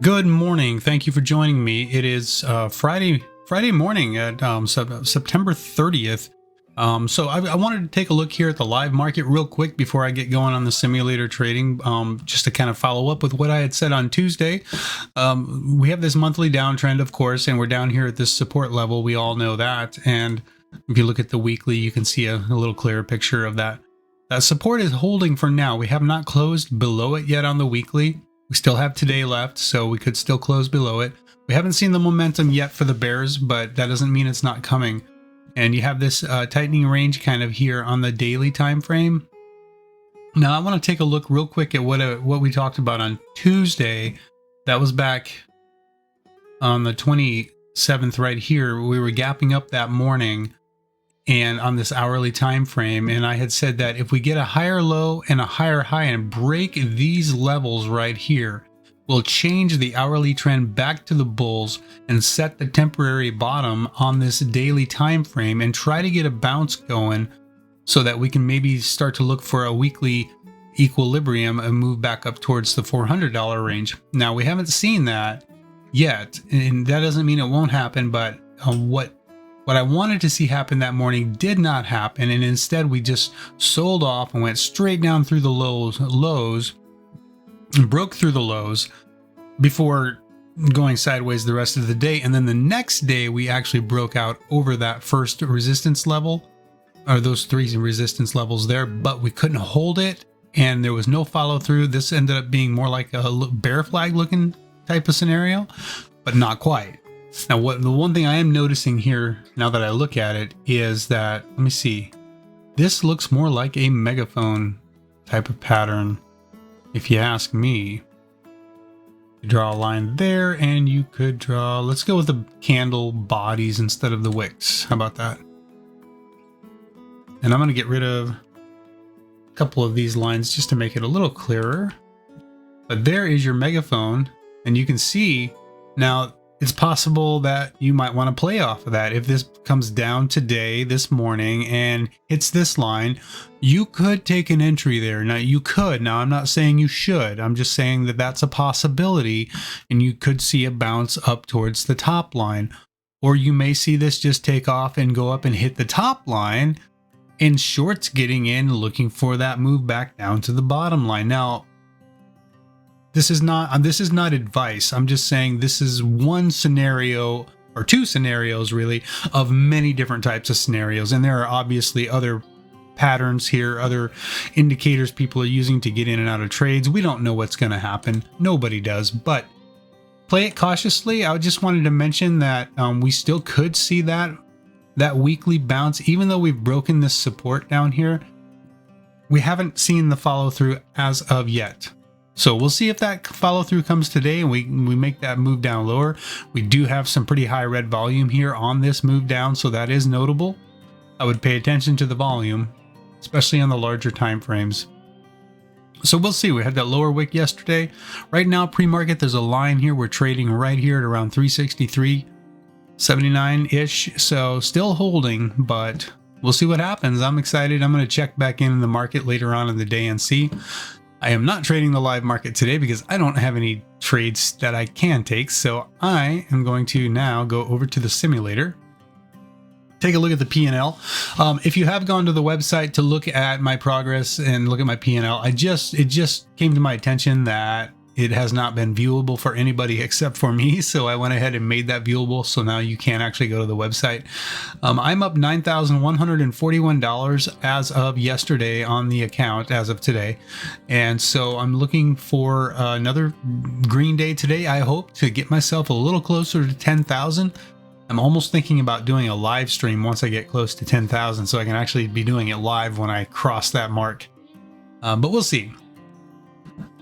Good morning. Thank you for joining me. It is Friday morning at September 30th. So I wanted to take a look here at the live market real quick before I get going on the simulator trading, just to kind of follow up with what I had said on Tuesday. We have this monthly downtrend, of course, and we're down here at this support level. We all know that. And if you look at the weekly, you can see a little clearer picture of that. That support is holding for now. We have not closed below it yet on the weekly. We still have today left, so we could still close below it. We haven't seen the momentum yet for the bears, but that doesn't mean it's not coming. And you have this tightening range kind of here on the daily time frame. Now I want to take a look real quick at what we talked about on Tuesday. That was back on the 27th right here. We were gapping up that morning and on this hourly time frame, and I had said that if we get a higher low and a higher high and break these levels right here, we'll change the hourly trend back to the bulls and set the temporary bottom on this daily time frame and try to get a bounce going so that we can maybe start to look for a weekly equilibrium and move back up towards the $400 range. Now we haven't seen that yet, and that doesn't mean it won't happen, but what I wanted to see happen that morning did not happen, and instead we just sold off and went straight down through the lows, and broke through the lows before going sideways the rest of the day. And then the next day we actually broke out over that first resistance level, or those three resistance levels there, but we couldn't hold it and there was no follow through. This ended up being more like a bear flag looking type of scenario, but not quite. Now, the one thing I am noticing here, now that I look at it, is that, let me see, this looks more like a megaphone type of pattern, if you ask me. You draw a line there, and you could draw, let's go with the candle bodies instead of the wicks. How about that? And I'm going to get rid of a couple of these lines just to make it a little clearer. But there is your megaphone, and you can see now, it's possible that you might want to play off of that. If this comes down today, this morning, and hits this line, you could take an entry there. Now, you could. Now, I'm not saying you should. I'm just saying that that's a possibility, and you could see a bounce up towards the top line. Or you may see this just take off and go up and hit the top line, and shorts getting in, looking for that move back down to the bottom line. Now, this is not advice. I'm just saying this is one scenario, or two scenarios really, of many different types of scenarios. And there are obviously other patterns here, other indicators people are using to get in and out of trades. We don't know what's going to happen. Nobody does, but play it cautiously. I just wanted to mention that we still could see that weekly bounce, even though we've broken this support down here. We haven't seen the follow through as of yet. So we'll see if that follow through comes today and we make that move down lower. We do have some pretty high red volume here on this move down, so that is notable. I would pay attention to the volume, especially on the larger time frames. So we'll see. We had that lower wick yesterday. Right now, pre-market, there's a line here. We're trading right here at around 363.79-ish. So still holding, but we'll see what happens. I'm excited. I'm going to check back in the market later on in the day and see. I am not trading the live market today because I don't have any trades that I can take. So I am going to now go over to the simulator, take a look at the P&L. If you have gone to the website to look at my progress and look at my P&L, it just came to my attention that it has not been viewable for anybody except for me. So I went ahead and made that viewable. So now you can actually go to the website. I'm up $9,141 as of yesterday on the account as of today. And so I'm looking for another green day today, I hope, to get myself a little closer to 10,000. I'm almost thinking about doing a live stream once I get close to 10,000 so I can actually be doing it live when I cross that mark. But we'll see.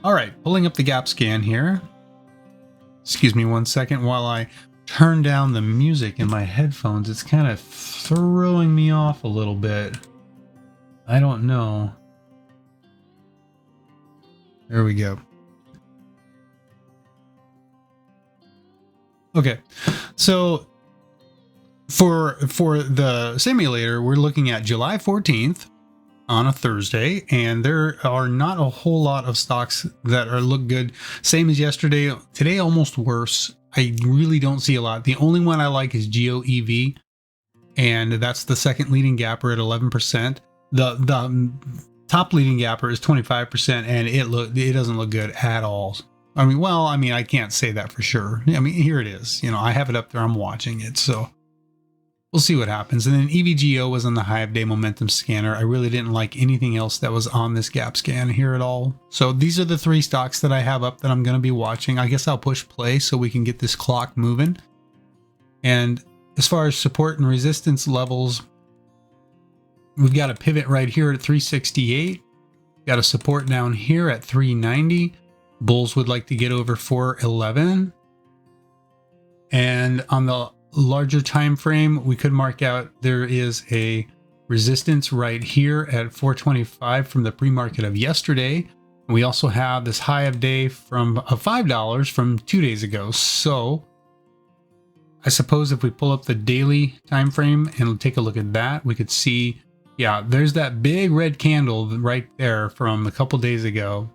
All right, pulling up the gap scan here. Excuse me one second while I turn down the music in my headphones. It's kind of throwing me off a little bit. I don't know. There we go. Okay, so for the simulator, we're looking at July 14th. on a Thursday, and there are not a whole lot of stocks that look good. Same as yesterday. Today, almost worse. I really don't see a lot. The only one I like is GOEV, and that's the second leading gapper at 11%. The top leading gapper is 25%, and it doesn't look good at all. I mean, I can't say that for sure. I mean, here it is. I have it up there. I'm watching it, so we'll see what happens. And then EVGO was on the high of day momentum scanner. I really didn't like anything else that was on this gap scan here at all. So these are the 3 stocks that I have up that I'm going to be watching. I guess I'll push play so we can get this clock moving. And as far as support and resistance levels, we've got a pivot right here at 368. Got a support down here at 390. Bulls would like to get over 411. And on the larger time frame, we could mark out there is a resistance right here at 425 from the pre-market of yesterday. We also have this high of day from $5 from 2 days ago. So I suppose if we pull up the daily time frame and take a look at that, we could see, yeah, there's that big red candle right there from a couple days ago.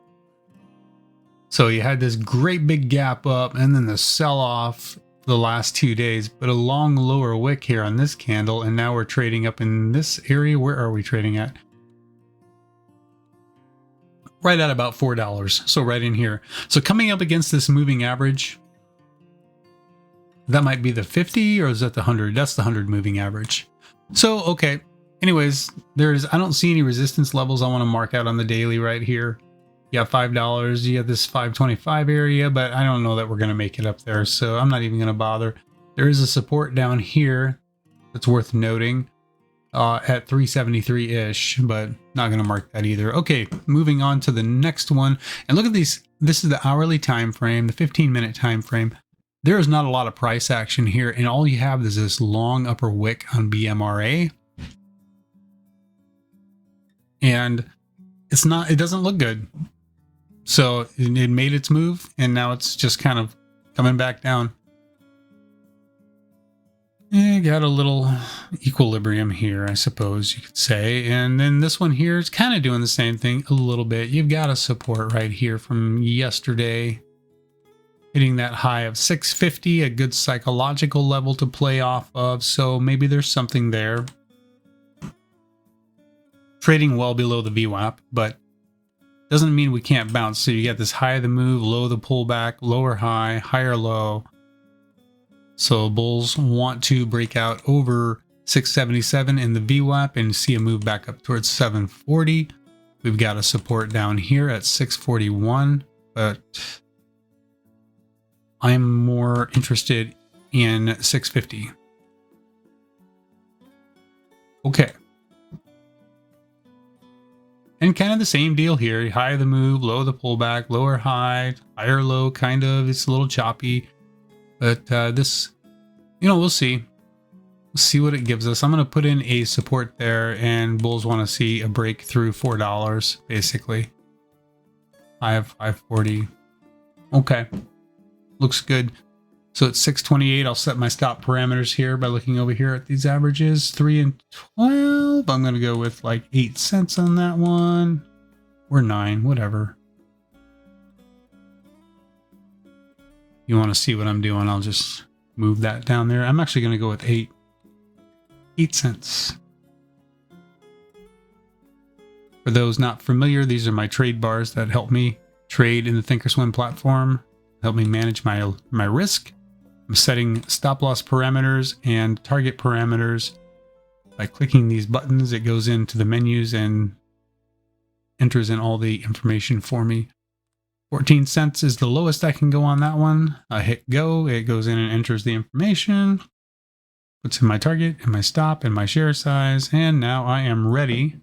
So you had this great big gap up and then the sell-off the last 2 days, but a long lower wick here on this candle, and now we're trading up in this area. Where are we trading at? Right at about $4, so right in here. So coming up against this moving average, that might be the 50, or is that the 100? That's the 100 moving average. So okay, anyways, I don't see any resistance levels I want to mark out on the daily right here. You got $5, you got this 525 area, but I don't know that we're going to make it up there, so I'm not even going to bother. There is a support down here that's worth noting at 373-ish, but not going to mark that either. Okay, moving on to the next one. And look at these. This is the hourly time frame, the 15-minute time frame. There is not a lot of price action here, and all you have is this long upper wick on BMRA. And it doesn't look good. So it made its move, and now it's just kind of coming back down. Got a little equilibrium here, I suppose you could say. And then this one here is kind of doing the same thing a little bit. You've got a support right here from yesterday, hitting that high of 650, a good psychological level to play off of. So maybe there's something there. Trading well below the VWAP, but doesn't mean we can't bounce. So you get this high of the move, low of the pullback, lower high, higher low. So bulls want to break out over 677 in the VWAP and see a move back up towards 740. We've got a support down here at 641, but I'm more interested in 650. Okay. And kind of the same deal here. High of the move, low of the pullback, lower high, higher low, kind of. It's a little choppy. But this, we'll see. We'll see what it gives us. I'm going to put in a support there, and bulls want to see a break through $4, basically. I have 540. Okay. Looks good. So it's 628. I'll set my stop parameters here by looking over here at these averages. 3 and 12. I'm going to go with like 8 cents on that one. Or 9, whatever. You want to see what I'm doing, I'll just move that down there. I'm actually going to go with 8 cents. For those not familiar, these are my trade bars that help me trade in the Thinkorswim platform, help me manage my risk. I'm setting stop loss parameters and target parameters. By clicking these buttons, it goes into the menus and enters in all the information for me. 14 cents is the lowest I can go on that one. I hit go, it goes in and enters the information, puts in my target and my stop and my share size, and now I am ready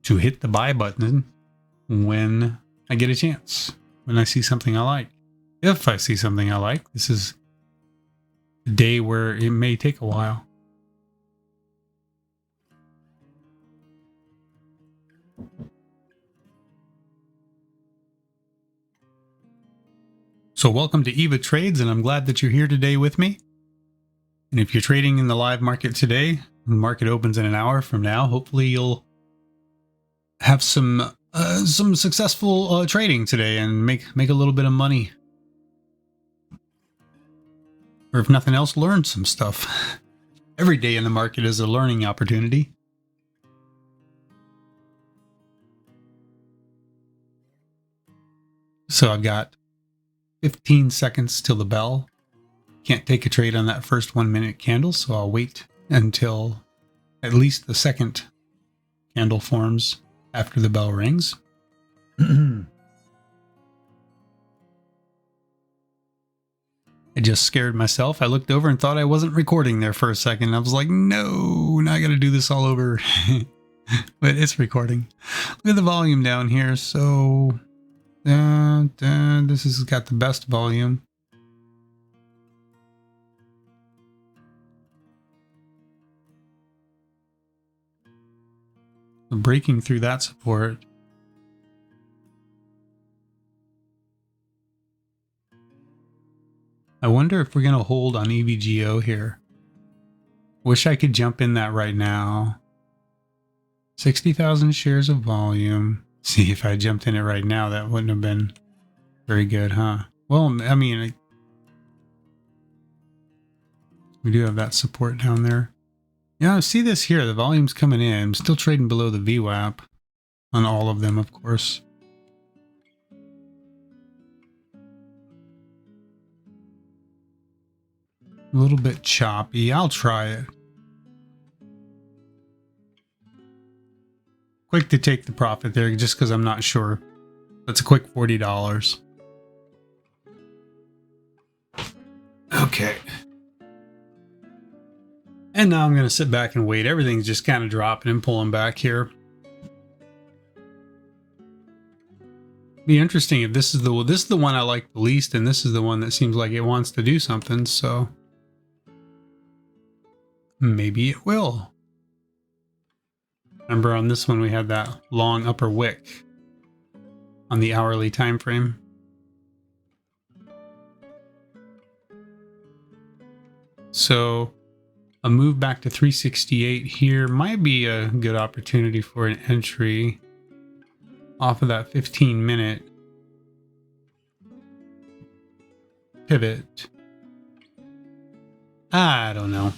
to hit the buy button when I get a chance, when I see something I like. If I see something I like, this is a day where it may take a while. So welcome to Eva Trades, and I'm glad that you're here today with me. And if you're trading in the live market today, the market opens in an hour from now. Hopefully you'll have some successful trading today and make a little bit of money, or if nothing else, learn some stuff. Every day in the market is a learning opportunity. So I've got 15 seconds till the bell. Can't take a trade on that first 1 minute candle, so I'll wait until at least the second candle forms after the bell rings. I just scared myself. I looked over and thought I wasn't recording there for a second. I was like, no, now I gotta do this all over. But it's recording. Look at the volume down here. So this has got the best volume. Breaking through that support. I wonder if we're going to hold on EVGO here. Wish I could jump in that right now. 60,000 shares of volume. See, if I jumped in it right now, that wouldn't have been very good, huh? Well, I mean, we do have that support down there. Yeah, I see this here. The volume's coming in. I'm still trading below the VWAP on all of them, of course. A little bit choppy. I'll try it. Quick to take the profit there just because I'm not sure. That's a quick $40. Okay. And now I'm going to sit back and wait. Everything's just kind of dropping and pulling back here. Be interesting if this is the one I like the least, and this is the one that seems like it wants to do something, so maybe it will. Remember on this one we had that long upper wick on the hourly time frame. So a move back to 368 here might be a good opportunity for an entry off of that 15-minute pivot. I don't know.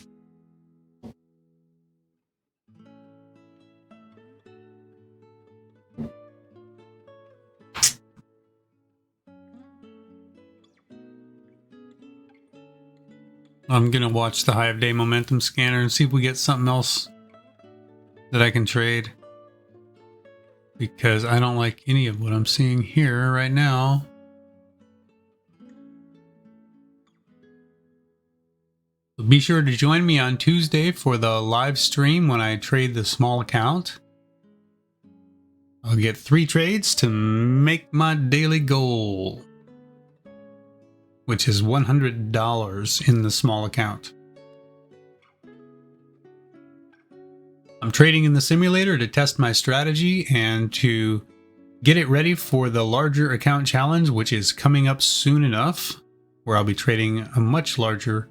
I'm going to watch the Hive Day Momentum Scanner and see if we get something else that I can trade. Because I don't like any of what I'm seeing here right now. So be sure to join me on Tuesday for the live stream when I trade the small account. I'll get 3 trades to make my daily goal, which is $100 in the small account. I'm trading in the simulator to test my strategy and to get it ready for the larger account challenge, which is coming up soon enough, where I'll be trading a much larger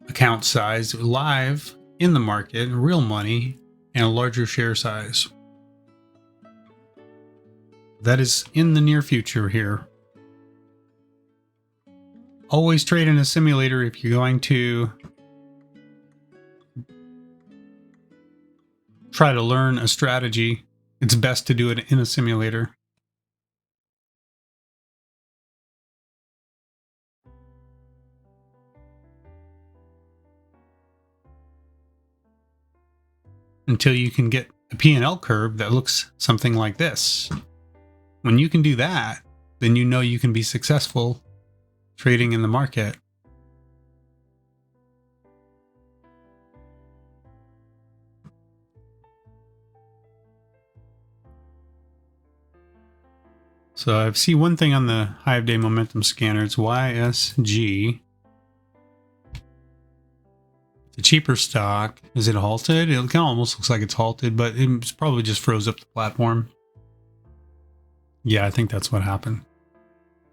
account size live in the market, real money, and a larger share size. That is in the near future here. Always trade in a simulator if you're going to try to learn a strategy. It's best to do it in a simulator. Until you can get a P&L curve that looks something like this. When you can do that, then you know you can be successful trading in the market. So I see one thing on the Hive Day Momentum Scanner. It's YSG. It's a cheaper stock. Is it halted? It kind of almost looks like it's halted, but it's probably just froze up the platform. Yeah, I think that's what happened.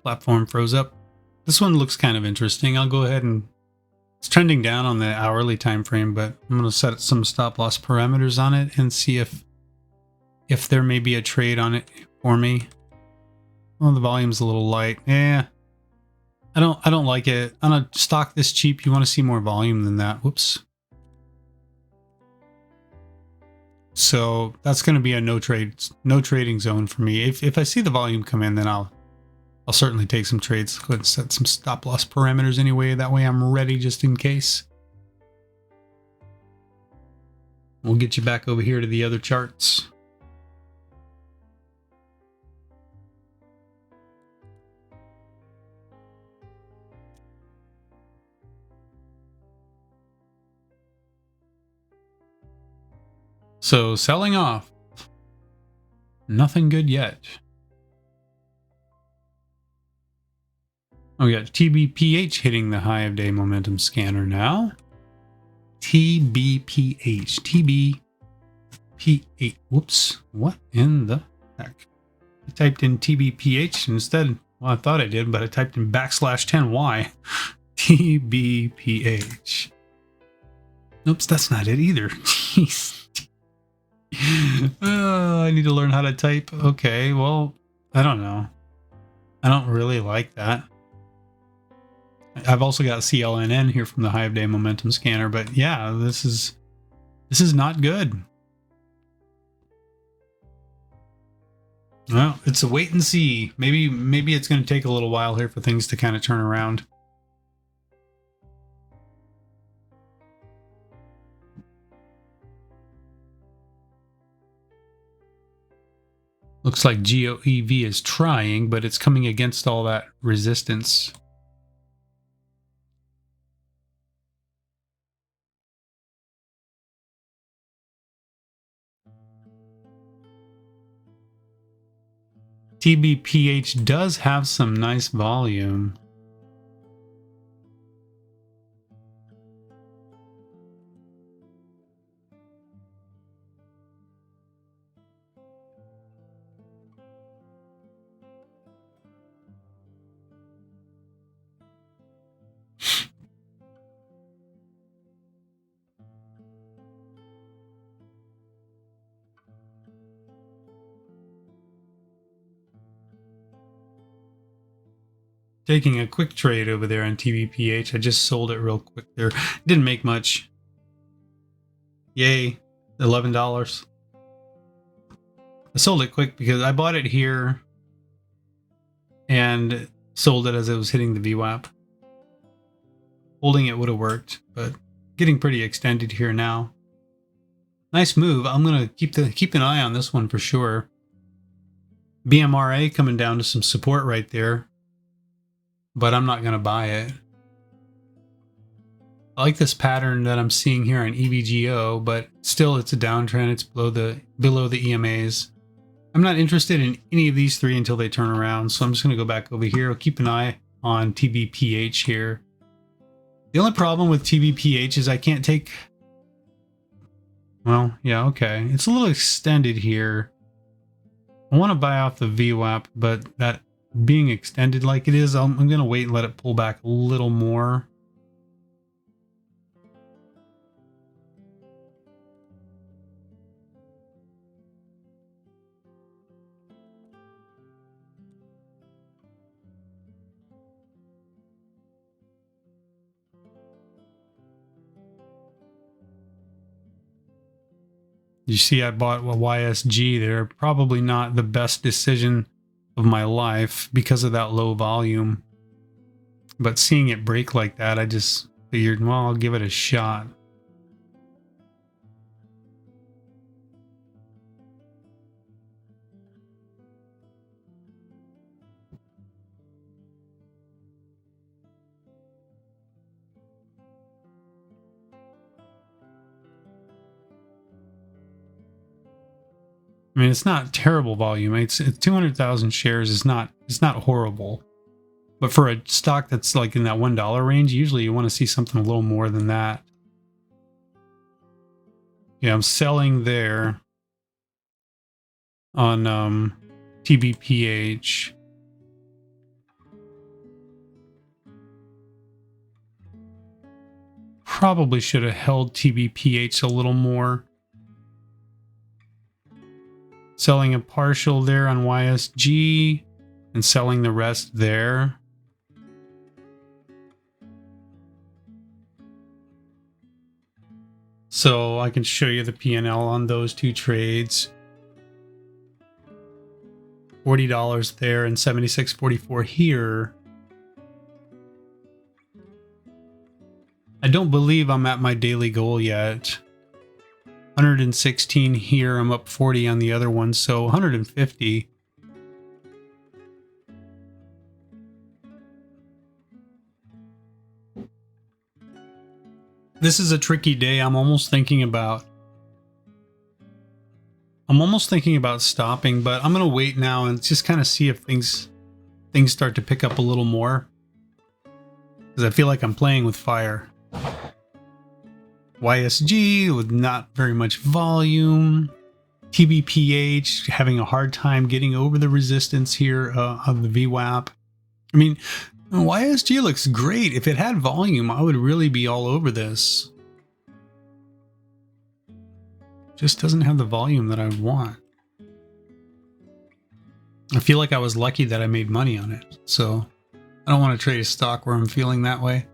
Platform froze up. This one looks kind of interesting. I'll go ahead and... It's trending down on the hourly time frame, but I'm going to set some stop loss parameters on it and see if if there may be a trade on it for me. Well, the volume's a little light. Yeah. I don't like it. On a stock this cheap, you want to see more volume than that. Whoops. So that's going to be a no trading zone for me. If I see the volume come in, then I'll certainly take some trades. Go ahead and set some stop loss parameters anyway. That way I'm ready just in case. We'll get you back over here to the other charts. So selling off. Nothing good yet. Oh, we got TBPH hitting the high of day momentum scanner now. TBPH. TBPH. Whoops. What in the heck? I typed in TBPH instead. Well, I thought I did, but I typed in \10y. TBPH. Oops, that's not it either. Jeez. I need to learn how to type. Okay, well, I don't know. I don't really like that. I've also got CLNN here from the high of day momentum scanner, but yeah, this is not good. Well, it's a wait and see. Maybe it's going to take a little while here for things to kind of turn around. Looks like GOEV is trying, but it's coming against all that resistance. TBPH does have some nice volume. Taking a quick trade over there on TBPH. I just sold it real quick there. Didn't make much. Yay, $11. I sold it quick because I bought it here and sold it as it was hitting the VWAP. Holding it would have worked, but getting pretty extended here now. Nice move. I'm gonna keep an eye on this one for sure. BMRA coming down to some support right there, but I'm not gonna buy it. I like this pattern that I'm seeing here on EVGO, but still it's a downtrend. It's below the EMAs. I'm not interested in any of these three until they turn around, so I'm just gonna go back over here. I'll keep an eye on TBPH here. The only problem with TBPH is I can't take... Well, yeah, okay. It's a little extended here. I want to buy off the VWAP, but that being extended like it is, I'm going to wait and let it pull back a little more. You see, I bought a YSG there. Probably not the best decision of my life because of that low volume. But seeing it break like that, I just figured, well, I'll give it a shot. I mean, it's not terrible volume. It's 200,000 shares is not, it's not horrible. But for a stock that's like in that $1 range, usually you want to see something a little more than that. Yeah, I'm selling there on TBPH. Probably should have held TBPH a little more. Selling a partial there on YSG and selling the rest there. So I can show you the P&L on those two trades. $40 there and $76.44 here. I don't believe I'm at my daily goal yet. 116 here, I'm up 40 on the other one, so 150. This is a tricky day. I'm almost thinking about stopping, but I'm gonna wait now and just kind of see if things start to pick up a little more, because I feel like I'm playing with fire. YSG with not very much volume. TBPH having a hard time getting over the resistance here of the VWAP. I mean, YSG looks great. If it had volume, I would really be all over this. Just doesn't have the volume that I want. I feel like I was lucky that I made money on it, so I don't want to trade a stock where I'm feeling that way.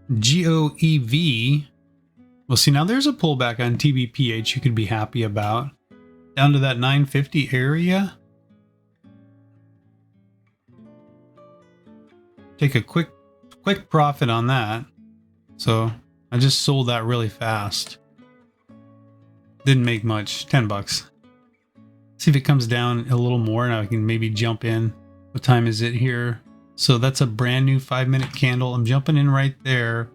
GOEV. Well, see, now there's a pullback on TBPH you could be happy about. Down to that 950 area. Take a quick profit on that. So I just sold that really fast. Didn't make much, 10 bucks. See if it comes down a little more and I can maybe jump in. What time is it here? So that's a brand new 5-minute candle. I'm jumping in right there.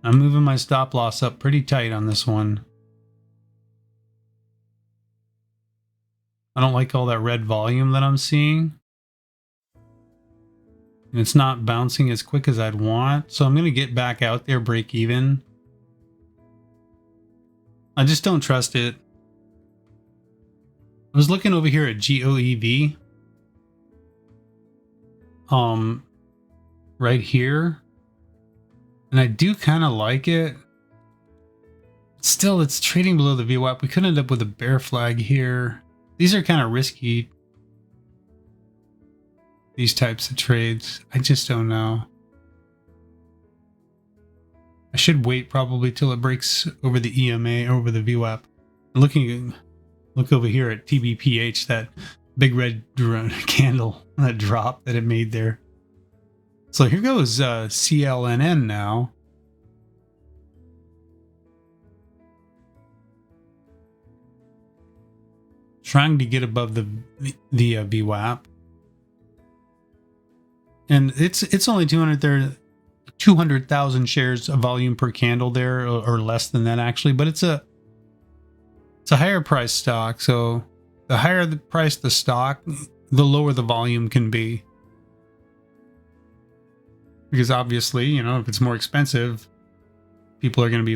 I'm moving my stop loss up pretty tight on this one. I don't like all that red volume that I'm seeing. And it's not bouncing as quick as I'd want. So I'm going to get back out there, break even. I just don't trust it. I was looking over here at GOEV. Right here. And I do kind of like it. Still, it's trading below the VWAP. We could end up with a bear flag here. These are kind of risky. These types of trades. I just don't know. I should wait probably till it breaks over the EMA, over the VWAP. Look over here at TBPH, that big red candle, that drop that it made there. So here goes CLNN now. Trying to get above the VWAP. And it's only 200,000 shares of volume per candle there, or less than that actually, but it's a higher price stock. So the higher the price the stock, the lower the volume can be. Because obviously, you know, if it's more expensive, people are going to be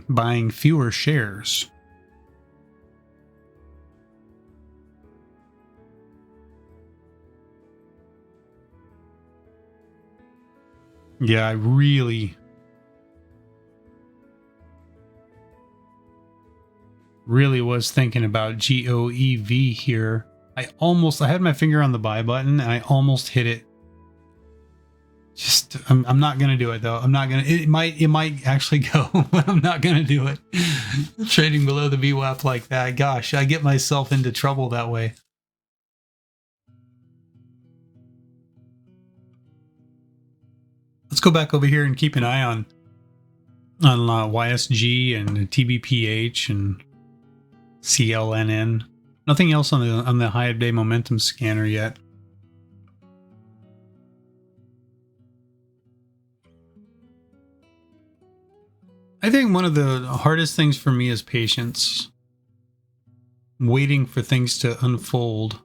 buying fewer shares. Yeah, I really was thinking about GOEV here. I had my finger on the buy button and I almost hit it. Just, I'm not going to do it though. I'm not going to, it might actually go, but I'm not going to do it. Trading below the VWAP like that. Gosh, I get myself into trouble that way. Let's go back over here and keep an eye on YSG and TBPH and CLNN. Nothing else on the high day momentum scanner yet. I think one of the hardest things for me is patience. Waiting for things to unfold.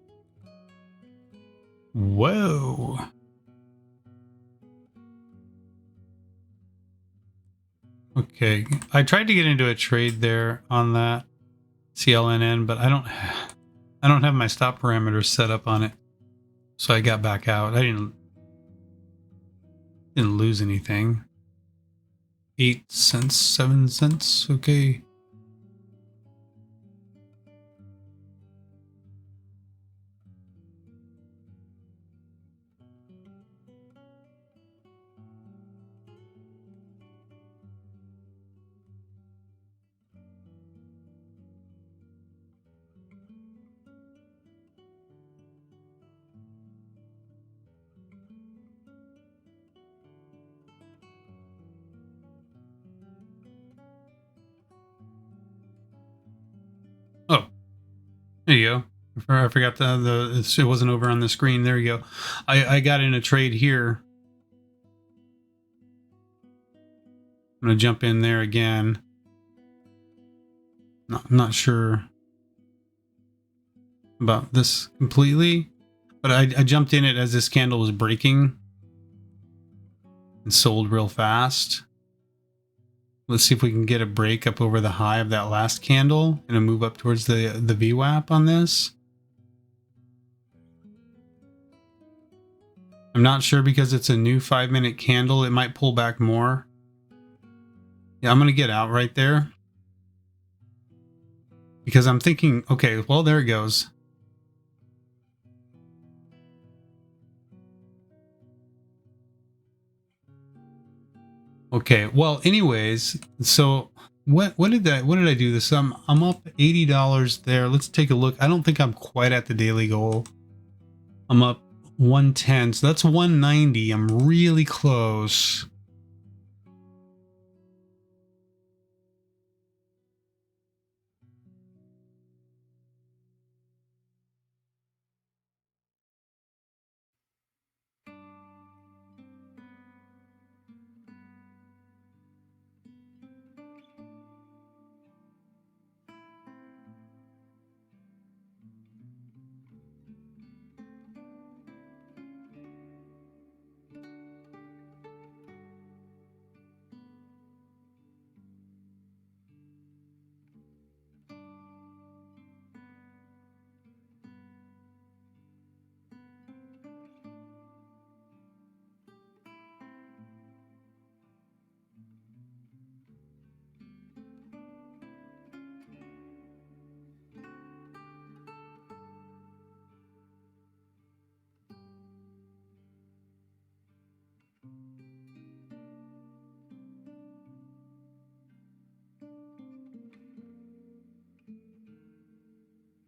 Whoa. Okay, I tried to get into a trade there on that CLNN, but I don't have my stop parameters set up on it, so I got back out. I didn't lose anything. 8 cents, 7 cents. Okay. Oh, there you go. I forgot it wasn't over on the screen. There you go. I got in a trade here. I'm gonna jump in there again. Not sure about this completely, but I jumped in it as this candle was breaking and sold real fast. Let's see if we can get a break up over the high of that last candle and a move up towards the VWAP on this. I'm not sure because it's a new 5-minute candle. It might pull back more. Yeah, I'm going to get out right there. Because I'm thinking, okay, well, there it goes. Okay, well, anyways, so what did I do this? I'm up $80 there. Let's take a look. I don't think I'm quite at the daily goal. I'm up 110, so that's 190. I'm really close.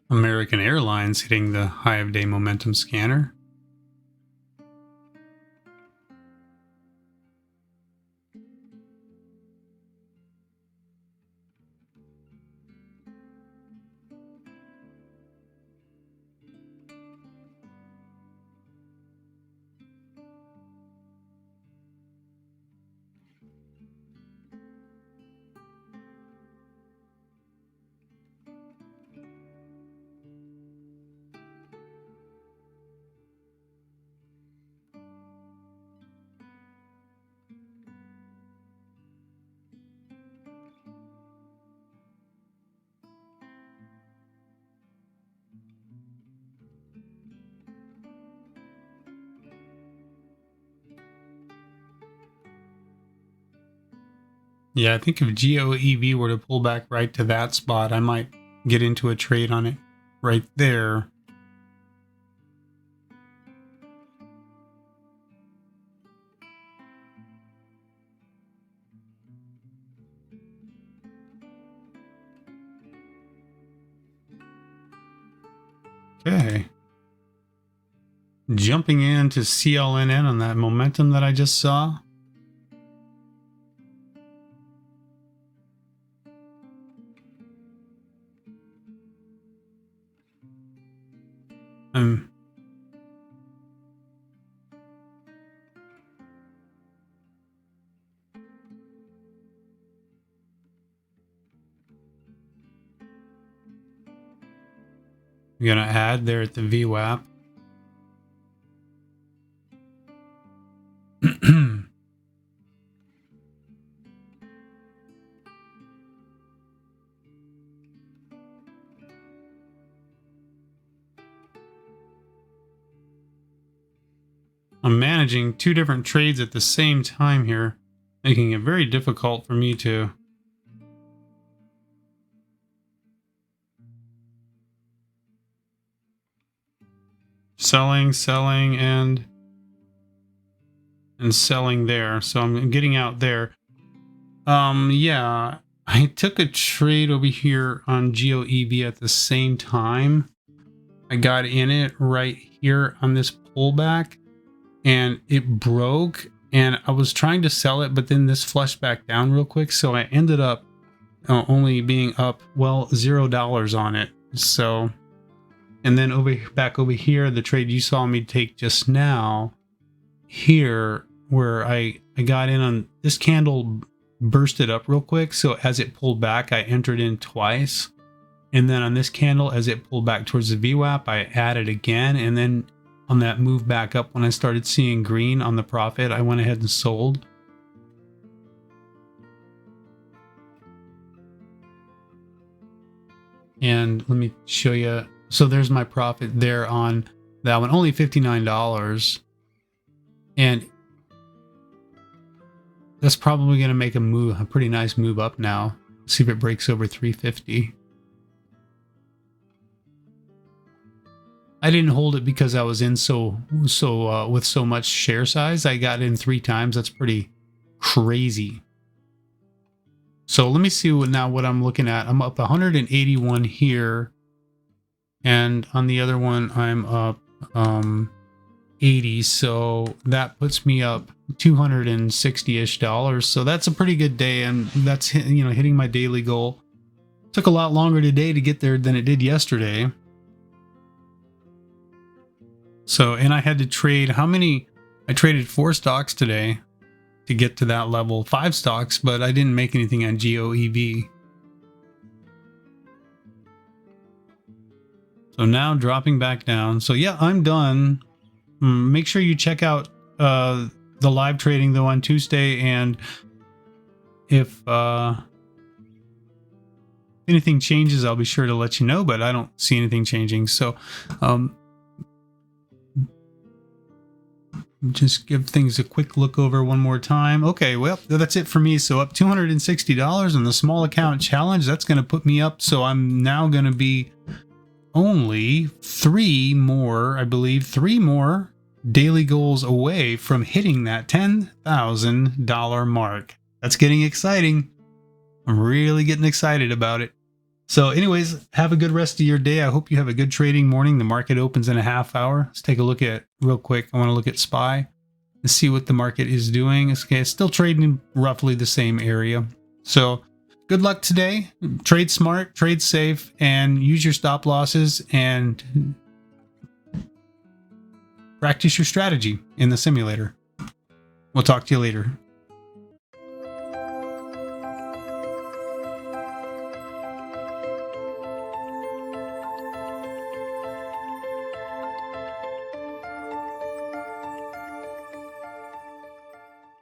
American Airlines hitting the high of day momentum scanner. Yeah, I think if GOEV were to pull back right to that spot, I might get into a trade on it right there. Okay. Jumping into CLNN on that momentum that I just saw. I'm gonna add there at the VWAP. I'm managing two different trades at the same time here. making it very difficult for me to selling and selling there. So I'm getting out there. Yeah, I took a trade over here on GOEV at the same time. I got in it right here on this pullback and it broke, and I was trying to sell it, but then this flushed back down real quick. So I ended up only being up, well, $0 on it. So, and then back over here, the trade you saw me take just now here, where I got in on this candle, bursted up real quick. So as it pulled back, I entered in twice. And then on this candle, as it pulled back towards the VWAP, I added again. And then on that move back up, when I started seeing green on the profit, I went ahead and sold. And let me show you. So there's my profit there on that one, only $59. And that's probably going to make a pretty nice move up now. See if it breaks over 350. I didn't hold it because I was in with so much share size. I got in 3 times. That's pretty crazy. So let me see what I'm looking at. I'm up 181 here, and on the other one I'm up 80. So that puts me up $260-ish. So that's a pretty good day, and that's hitting my daily goal. Took a lot longer today to get there than it did yesterday. So, and I had to trade I traded 4 stocks today to get to that level, 5 stocks, but I didn't make anything on GOEV. So now dropping back down. So yeah, I'm done. Make sure you check out the live trading though on Tuesday, and if anything changes, I'll be sure to let you know, but I don't see anything changing. So just give things a quick look over one more time. Okay, well, that's it for me. So up $260 on the small account challenge. That's going to put me up. So I'm now going to be only 3 more daily goals away from hitting that $10,000 mark. That's getting exciting. I'm really getting excited about it. So anyways, have a good rest of your day. I hope you have a good trading morning. The market opens in a half hour. Let's take a look at real quick. I want to look at SPY and see what the market is doing. Okay, it's still trading in roughly the same area. So good luck today. Trade smart, trade safe, and use your stop losses and practice your strategy in the simulator. We'll talk to you later.